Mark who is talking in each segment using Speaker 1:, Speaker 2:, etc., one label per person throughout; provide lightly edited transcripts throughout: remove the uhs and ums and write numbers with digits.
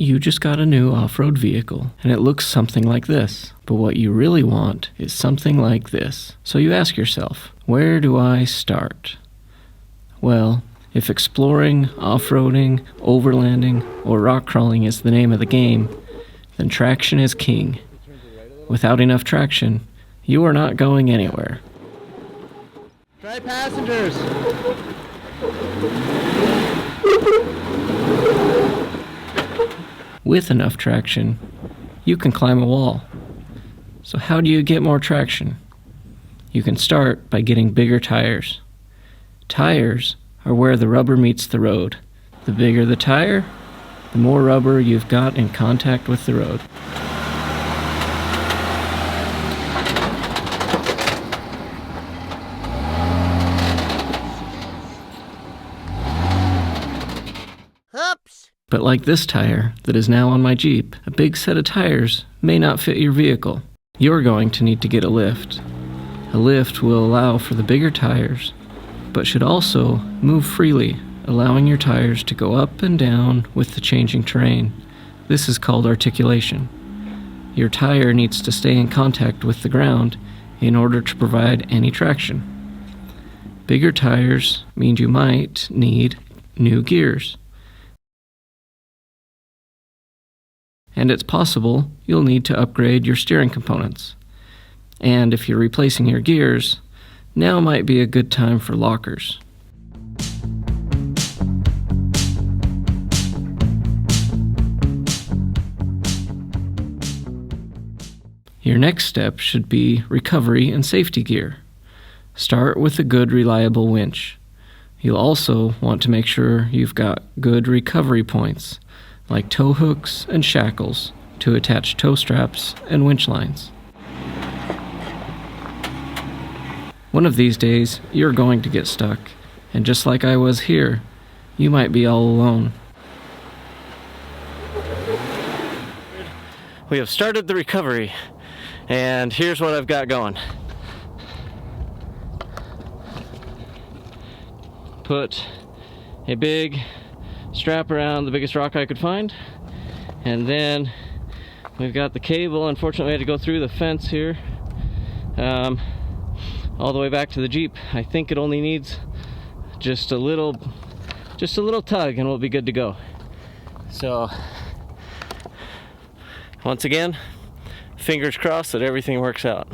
Speaker 1: you just got a new off-road vehicle, and it looks something like this. But what you really want is something like this. So you ask yourself, where do I start? Well, if exploring, off-roading, overlanding, or rock crawling is the name of the game, then traction is king. Without enough traction, you are not going anywhere.
Speaker 2: Try passengers!
Speaker 1: With enough traction, you can climb a wall. So how do you get more traction? You can start by getting bigger tires. Tires are where the rubber meets the road. The bigger the tire, the more rubber you've got in contact with the road.
Speaker 2: Oops!
Speaker 1: But like this tire that is now on my Jeep, a big set of tires may not fit your vehicle. You're going to need to get a lift. A lift will allow for the bigger tires, but should also move freely, allowing your tires to go up and down with the changing terrain. This is called articulation. Your tire needs to stay in contact with the ground in order to provide any traction. Bigger tires mean you might need new gears. And it's possible you'll need to upgrade your steering components. And if you're replacing your gears, now might be a good time for lockers. Your next step should be recovery and safety gear. Start with a good, reliable winch. You'll also want to make sure you've got good recovery points, like tow hooks and shackles to attach tow straps and winch lines. One of these days, you're going to get stuck, and just like I was here, you might be all alone. We have started the recovery, and here's what I've got going. Put a big strap around the biggest rock I could find, and then we've got the cable. Unfortunately, I had to go through the fence here all the way back to the Jeep. I think it only needs just a little tug and we'll be good to go. So once again, fingers crossed that everything works out.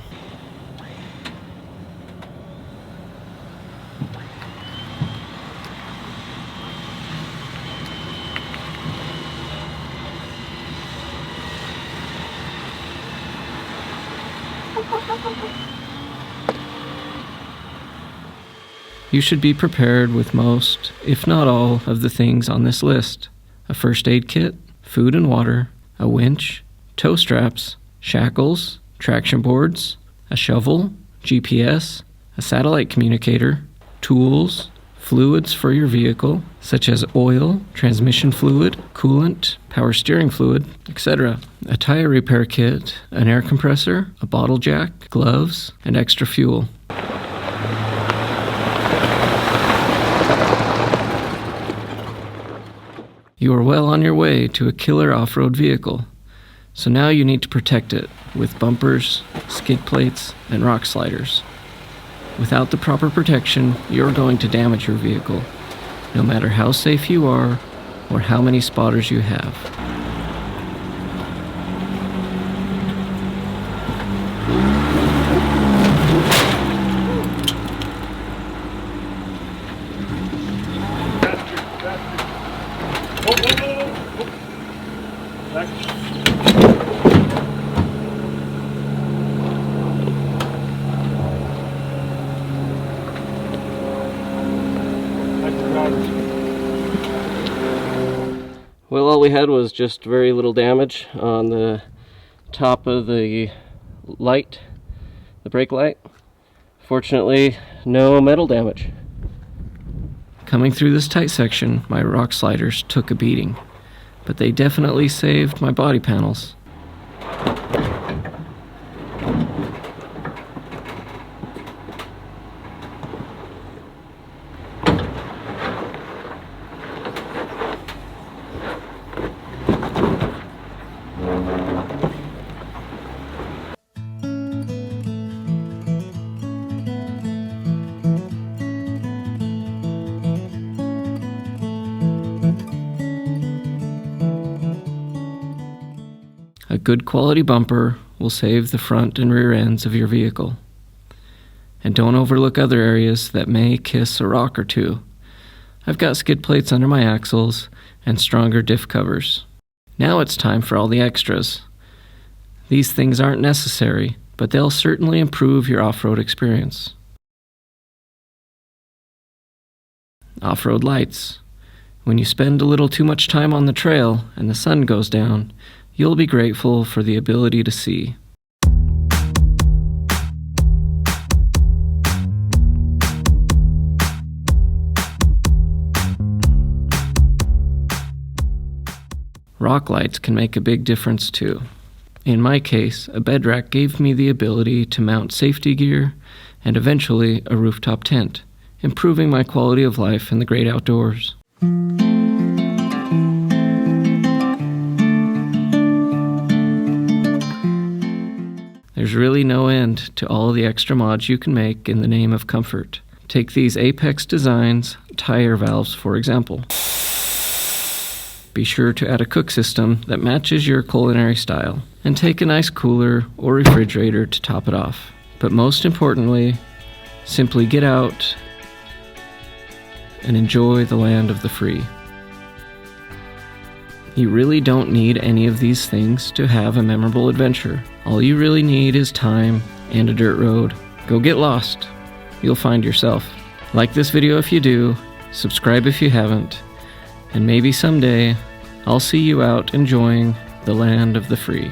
Speaker 1: You should be prepared with most, if not all, of the things on this list. A first aid kit, food and water, a winch, tow straps, shackles, traction boards, a shovel, GPS, a satellite communicator, tools, fluids for your vehicle, such as oil, transmission fluid, coolant, power steering fluid, etc., a tire repair kit, an air compressor, a bottle jack, gloves, and extra fuel. You are well on your way to a killer off-road vehicle, so now you need to protect it with bumpers, skid plates, and rock sliders. Without the proper protection, you're going to damage your vehicle, no matter how safe you are or how many spotters you have. Well, all we had was just very little damage on the top of the light, the brake light. Fortunately, no metal damage. Coming through this tight section, my rock sliders took a beating, but they definitely saved my body panels. good quality bumper will save the front and rear ends of your vehicle. And don't overlook other areas that may kiss a rock or two. I've got skid plates under my axles and stronger diff covers. Now it's time for all the extras. These things aren't necessary, but they'll certainly improve your off-road experience. Off-road lights. When you spend a little too much time on the trail and the sun goes down, you'll be grateful for the ability to see. Rock lights can make a big difference too. In my case, a bed rack gave me the ability to mount safety gear and eventually a rooftop tent, improving my quality of life in the great outdoors. There's really no end to all the extra mods you can make in the name of comfort. Take these Apex Designs tire valves, for example. Be sure to add a cook system that matches your culinary style, and take a nice cooler or refrigerator to top it off. But most importantly, simply get out and enjoy the land of the free. You really don't need any of these things to have a memorable adventure. All you really need is time and a dirt road. Go get lost. You'll find yourself. Like this video if you do, subscribe if you haven't, and maybe someday I'll see you out enjoying the land of the free.